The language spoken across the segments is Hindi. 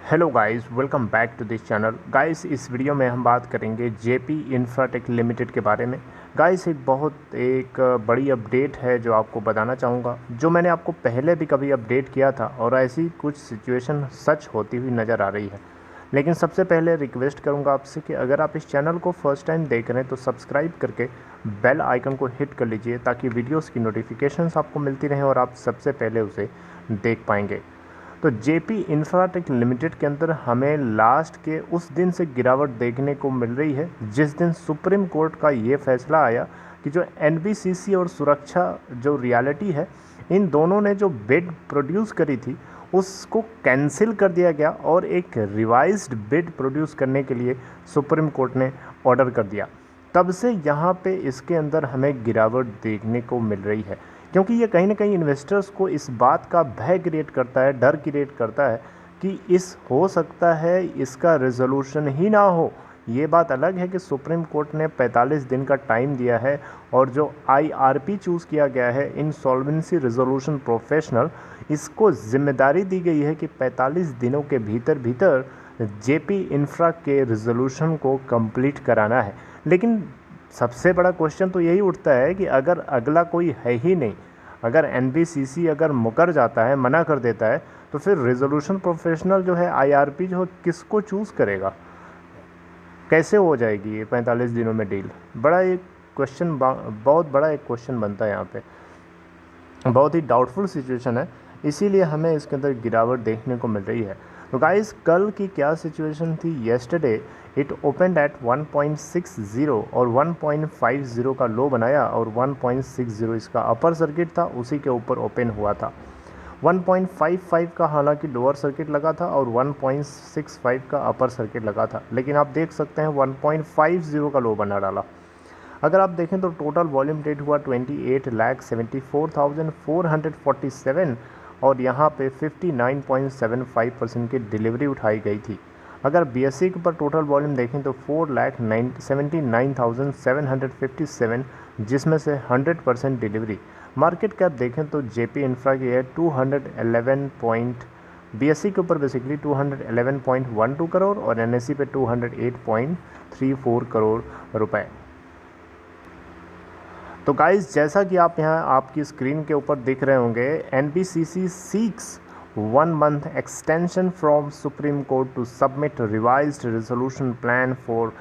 Hello guys, welcome back to this channel. Guys, इस वीडियो में हम बात करेंगे जेपी इंफ्राटेक लिमिटेड के बारे में। गाइस, एक बड़ी अपडेट है जो आपको बताना चाहूँगा, जो मैंने आपको पहले भी कभी अपडेट किया था और ऐसी कुछ सिचुएशन सच होती हुई नज़र आ रही है। लेकिन सबसे पहले रिक्वेस्ट करूँगा आपसे कि अगर आप इस चैनल को फर्स्ट टाइम देख रहे हैं तो सब्सक्राइब करके बेल आइकन को हिट कर लीजिए, ताकि वीडियोज़ की नोटिफिकेशंस आपको मिलती रहें और आप सबसे पहले उसे देख पाएंगे। तो जेपी इंफ्राटेक लिमिटेड के अंदर हमें लास्ट के उस दिन से गिरावट देखने को मिल रही है जिस दिन सुप्रीम कोर्ट का ये फैसला आया कि जो एनबीसीसी और सुरक्षा जो रियलिटी है, इन दोनों ने जो बिड प्रोड्यूस करी थी उसको कैंसिल कर दिया गया और एक रिवाइज्ड बिड प्रोड्यूस करने के लिए सुप्रीम कोर्ट ने ऑर्डर कर दिया। तब से यहाँ पे इसके अंदर हमें गिरावट देखने को मिल रही है, क्योंकि ये कहीं ना कहीं इन्वेस्टर्स को इस बात का भय क्रिएट करता है, डर क्रिएट करता है कि हो सकता है इसका रेजोल्यूशन ही ना हो। ये बात अलग है कि सुप्रीम कोर्ट ने 45 दिन का टाइम दिया है और जो आईआरपी चूज़ किया गया है, इंसॉल्वेंसी रेजोल्यूशन प्रोफेशनल, इसको जिम्मेदारी दी गई है कि 45 दिनों के भीतर भीतर जेपी इंफ्रा के रेजोल्यूशन को कंप्लीट कराना है। लेकिन सबसे बड़ा क्वेश्चन तो यही उठता है कि अगर अगला कोई है ही नहीं, अगर एनबीसीसी अगर मुकर जाता है, मना कर देता है, तो फिर रेजोल्यूशन प्रोफेशनल जो है, आईआरपी जो है, किसको चूज़ करेगा? कैसे हो जाएगी ये 45 दिनों में डील? बड़ा एक क्वेश्चन, बहुत बड़ा एक क्वेश्चन बनता है यहाँ पे। बहुत ही डाउटफुल सिचुएशन है, इसीलिए हमें इसके अंदर गिरावट देखने को मिल रही है। तो गाइस, कल की क्या सिचुएशन थी? येस्टरडे इट ओपनड एट 1.60 और 1.50 का लो बनाया और 1.60 इसका अपर सर्किट था, उसी के ऊपर ओपन हुआ था। 1.55 का हालांकि लोअर सर्किट लगा था और 1.65 का अपर सर्किट लगा था, लेकिन आप देख सकते हैं 1.50 का लो बना डाला। अगर आप देखें तो टोटल वॉल्यूम ट्रेड हुआ 28,74,447 और यहाँ पे 59.75% की डिलीवरी उठाई गई थी। अगर बीएससी के ऊपर टोटल वॉल्यूम देखें तो 4,79,757, जिसमें से 100% डिलीवरी। मार्केट कैप देखें तो जेपी इंफ्रा की है 211 बीएससी के ऊपर बेसिकली 211.12 करोड़ और एनएससी पे 208.34 करोड़ रुपए। तो गाइस, जैसा कि आप यहाँ आपकी स्क्रीन के ऊपर दिख रहे होंगे, NBCC seeks 1 month extension from Supreme Court to submit a revised resolution plan for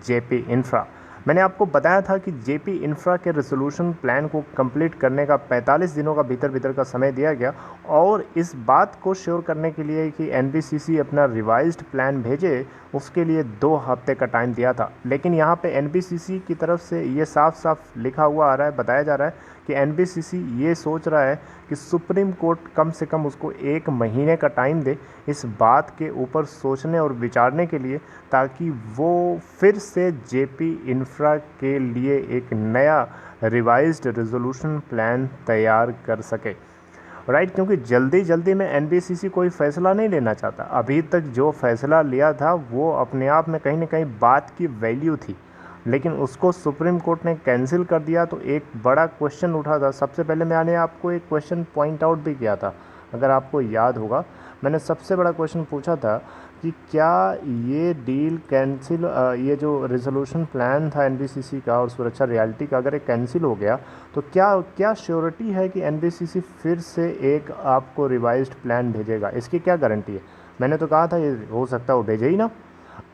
JP Infra। मैंने आपको बताया था कि जेपी इंफ्रा के रेजोल्यूशन प्लान को कंप्लीट करने का 45 दिनों का भीतर का समय दिया गया, और इस बात को श्योर करने के लिए कि एनबीसीसी अपना रिवाइज्ड प्लान भेजे, उसके लिए 2 हफ्ते का टाइम दिया था। लेकिन यहाँ पे एनबीसीसी की तरफ से ये साफ साफ लिखा हुआ आ रहा है, बताया जा रहा है कि एनबीसीसी ये सोच रहा है कि सुप्रीम कोर्ट कम से कम उसको 1 महीने का टाइम दे इस बात के ऊपर सोचने और विचारने के लिए, ताकि वो फिर से जेपी इंफ्रा के लिए एक नया रिवाइज्ड रेजोल्यूशन प्लान तैयार कर सके। राइट, क्योंकि जल्दी जल्दी में एनबीसीसी कोई फ़ैसला नहीं लेना चाहता। अभी तक जो फ़ैसला लिया था वो अपने आप में कहीं ना कहीं बात की वैल्यू थी, लेकिन उसको सुप्रीम कोर्ट ने कैंसिल कर दिया। तो एक बड़ा क्वेश्चन उठा था। सबसे पहले मैंने आपको एक क्वेश्चन पॉइंट आउट भी किया था, अगर आपको याद होगा। मैंने सबसे बड़ा क्वेश्चन पूछा था कि क्या ये डील कैंसिल, ये जो रेजोल्यूशन प्लान था एनबीसीसी का और सुरक्षा रियलिटी का, अगर ये कैंसिल हो गया तो क्या श्योरिटी है कि एनबीसीसी फिर से एक आपको रिवाइज्ड प्लान भेजेगा? इसकी क्या गारंटी है? मैंने तो कहा था ये हो सकता है वो भेजे ही ना।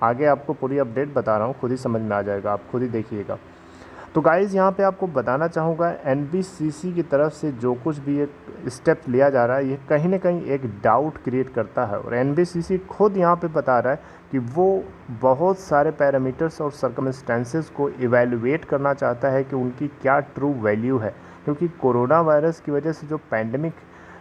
आगे आपको पूरी अपडेट बता रहा हूँ, खुद ही समझ में आ जाएगा, आप खुद ही देखिएगा। तो गाइज़, यहाँ पे आपको बताना चाहूँगा, एनबीसीसी की तरफ से जो कुछ भी एक स्टेप लिया जा रहा है, ये कहीं ना कहीं एक डाउट क्रिएट करता है। और एनबीसीसी खुद यहाँ पे बता रहा है कि वो बहुत सारे पैरामीटर्स और सर्कमस्टेंसेस को इवैल्यूएट करना चाहता है कि उनकी क्या ट्रू वैल्यू है। क्योंकि कोरोना वायरस की वजह से जो पैंडमिक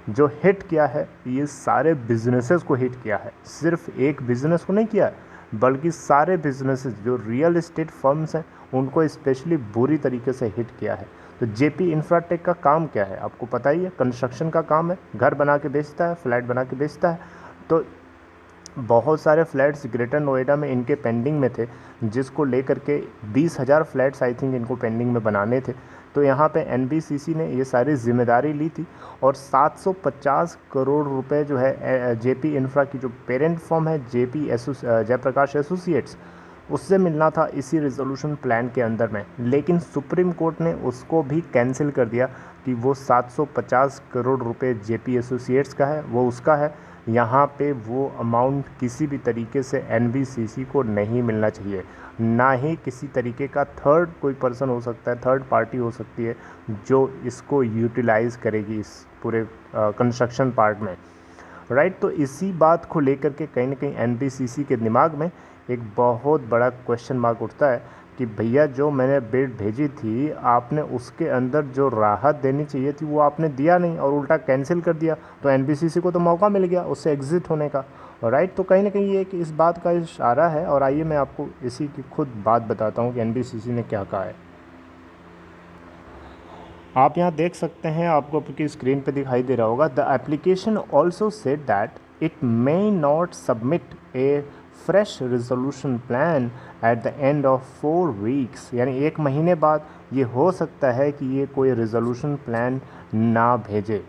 जो हिट किया है, ये सारे बिजनेसेस को हिट किया है। सिर्फ एक बिजनेस को नहीं किया है, बल्कि सारे बिजनेसेस जो रियल एस्टेट फर्म्स हैं उनको स्पेशली बुरी तरीके से हिट किया है। तो जेपी इंफ्राटेक का काम क्या है आपको पता ही है, कंस्ट्रक्शन का काम है। घर बना के बेचता है, फ्लैट बना के बेचता है। तो बहुत सारे फ्लैट्स ग्रेटर नोएडा में इनके पेंडिंग में थे, जिसको लेकर के 20,000 फ्लैट्स आई थिंक इनको पेंडिंग में बनाने थे। तो यहाँ पे एनबीसीसी ने ये सारी जिम्मेदारी ली थी और 750 करोड़ रुपए जो है जेपी इंफ्रा की जो पेरेंट फर्म है जयप्रकाश एसोसिएट्स, उससे मिलना था इसी रिजोल्यूशन प्लान के अंदर में। लेकिन सुप्रीम कोर्ट ने उसको भी कैंसिल कर दिया कि वो 750 करोड़ रुपए जेपी एसोसिएट्स का है, वो उसका है। यहाँ पे वो अमाउंट किसी भी तरीके से एनबीसीसी को नहीं मिलना चाहिए, ना ही किसी तरीके का थर्ड कोई पर्सन हो सकता है, थर्ड पार्टी हो सकती है जो इसको यूटिलाइज़ करेगी इस पूरे कंस्ट्रक्शन पार्ट में, राइट। तो इसी बात को लेकर के कहीं ना कहीं एनबीसीसी के दिमाग में एक बहुत बड़ा क्वेश्चन मार्क उठता है कि भैया जो मैंने बिड भेजी थी आपने उसके अंदर जो राहत देनी चाहिए थी वो आपने दिया नहीं और उल्टा कैंसिल कर दिया, तो एनबीसीसी को तो मौका मिल गया उससे एग्ज़िट होने का, राइट। तो कहीं ना कहीं ये एक इस बात का इशारा है। और आइए मैं आपको इसी की खुद बात बताता हूँ कि एनबीसीसी ने क्या कहा है। आप यहाँ देख सकते हैं, आपको आपकी स्क्रीन पे दिखाई दे रहा होगा, the application also said that it may not submit A fresh resolution plan at the end of 4 weeks, यानी 1 महीने बाद ये हो सकता है कि ये कोई रिजोल्यूशन प्लान ना भेजे,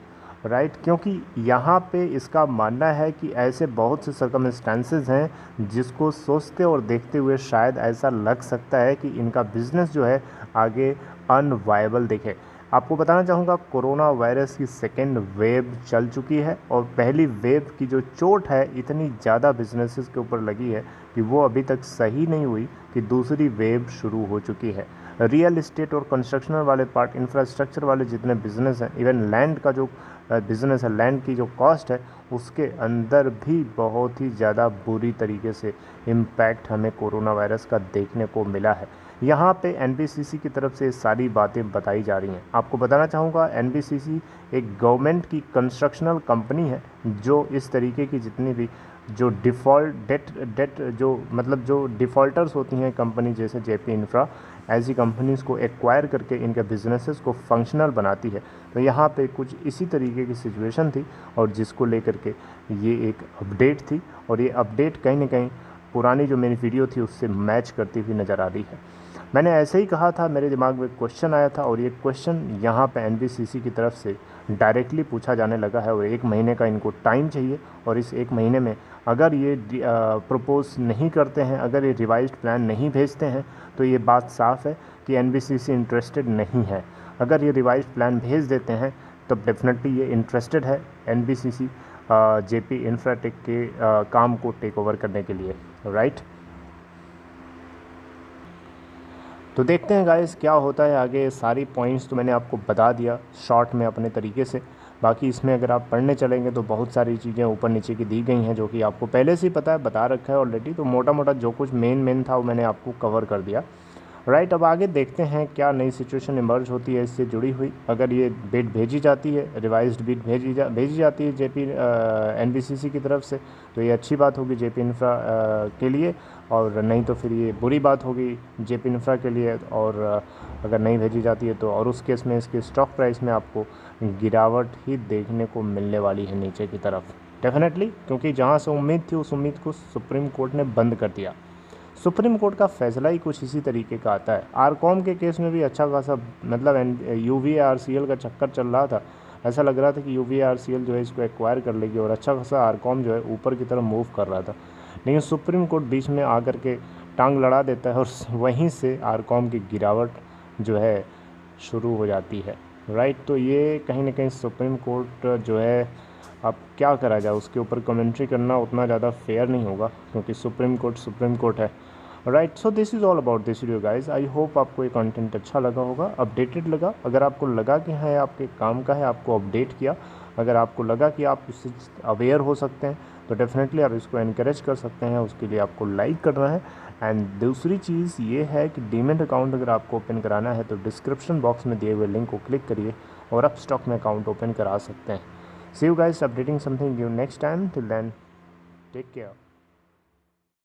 राइट। क्योंकि यहाँ पे इसका मानना है कि ऐसे बहुत से सर्कमस्टेंसेस हैं जिसको सोचते और देखते हुए शायद ऐसा लग सकता है कि इनका बिज़नेस जो है आगे अनवायबल दिखे। आपको बताना चाहूँगा कोरोना वायरस की सेकेंड वेव चल चुकी है और पहली वेव की जो चोट है इतनी ज़्यादा बिजनेसेस के ऊपर लगी है कि वो अभी तक सही नहीं हुई कि दूसरी वेव शुरू हो चुकी है। रियल इस्टेट और कंस्ट्रक्शनल वाले पार्ट, इंफ्रास्ट्रक्चर वाले जितने बिज़नेस हैं, इवन लैंड का जो बिज़नेस है, लैंड की जो कॉस्ट है उसके अंदर भी बहुत ही ज़्यादा बुरी तरीके से इम्पैक्ट हमें कोरोना वायरस का देखने को मिला है। यहाँ पे एनबीसीसी की तरफ से सारी बातें बताई जा रही हैं। आपको बताना चाहूँगा एनबीसीसी एक गवर्नमेंट की कंस्ट्रक्शनल कंपनी है जो इस तरीके की जितनी भी जो डेट जो मतलब जो डिफ़ॉल्टर्स होती हैं कंपनी जैसे जेपी इंफ्रा, ऐसी कंपनीज़ को एक्वायर करके इनके बिजनेसेस को फंक्शनल बनाती है। तो यहाँ पे कुछ इसी तरीके की सिचुएशन थी और जिसको लेकर के ये एक अपडेट थी और ये अपडेट कहीं ना कहीं पुरानी जो मेरी वीडियो थी उससे मैच करती हुई नज़र आ रही है। मैंने ऐसे ही कहा था, मेरे दिमाग में क्वेश्चन आया था और ये क्वेश्चन यहाँ पे एनबीसीसी की तरफ से डायरेक्टली पूछा जाने लगा है और 1 महीने का इनको टाइम चाहिए और इस 1 महीने में अगर ये प्रपोज़ नहीं करते हैं, अगर ये रिवाइज्ड प्लान नहीं भेजते हैं तो ये बात साफ़ है कि एनबीसीसी इंटरेस्टेड नहीं है। अगर ये रिवाइज्ड प्लान भेज देते हैं तब डेफिनेटली ये इंटरेस्टेड है एनबीसीसी जेपी इंफ्राटेक के काम को टेक ओवर करने के लिए, राइट। तो देखते हैं गाइस क्या होता है आगे। सारी पॉइंट्स तो मैंने आपको बता दिया शॉर्ट में अपने तरीके से, बाकी इसमें अगर आप पढ़ने चलेंगे तो बहुत सारी चीज़ें ऊपर नीचे की दी गई हैं जो कि आपको पहले से ही पता है, बता रखा है ऑलरेडी। तो मोटा मोटा जो कुछ मेन था वो मैंने आपको कवर कर दिया, राइट। अब आगे देखते हैं क्या नई सिचुएशन इमर्ज होती है इससे जुड़ी हुई। अगर ये बिड भेजी जाती है, रिवाइज्ड बिड भेजी जाती है जेपी एनबीसीसी की तरफ से तो ये अच्छी बात होगी जेपी इंफ्रा के लिए, और नहीं तो फिर ये बुरी बात होगी जेपी इंफ्रा के लिए। और अगर नहीं भेजी जाती है तो और उस केस में इसके स्टॉक प्राइस में आपको गिरावट ही देखने को मिलने वाली है नीचे की तरफ, डेफिनेटली। क्योंकि जहाँ से उम्मीद थी उस उम्मीद को सुप्रीम कोर्ट ने बंद कर दिया। सुप्रीम कोर्ट का फैसला ही कुछ इसी तरीके का आता है। आरकॉम के केस में भी अच्छा खासा मतलब यूवीआरसीएल का चक्कर चल रहा था, ऐसा लग रहा था कि यूवीआरसीएल जो है इसको एक्वायर कर लेगी और अच्छा खासा आरकॉम जो है ऊपर की तरफ मूव कर रहा था। लेकिन सुप्रीम कोर्ट बीच में आकर के टांग लड़ा देता है और वहीं से आरकॉम की गिरावट जो है शुरू हो जाती है, राइट। तो ये कहीं ना कहीं सुप्रीम कोर्ट जो है, अब क्या करा जाए, उसके ऊपर कमेंट्री करना उतना ज़्यादा फेयर नहीं होगा क्योंकि सुप्रीम कोर्ट है, right. So this is all about this video guys. I hope आपको ये कंटेंट अच्छा लगा होगा, अपडेटेड लगा। अगर आपको लगा कि हाँ आपके काम का है, आपको अपडेट किया, अगर आपको लगा कि आप इससे अवेयर हो सकते हैं तो डेफिनेटली आप इसको इनकरेज कर सकते हैं। उसके लिए आपको लाइक करना है। एंड दूसरी चीज़ ये है कि डीमैट अकाउंट अगर आपको ओपन कराना है तो डिस्क्रिप्शन बॉक्स में दिए हुए लिंक को क्लिक करिए और आप स्टॉक में अकाउंट ओपन करा सकते हैं। See you guys updating something new next time. Till then, take care.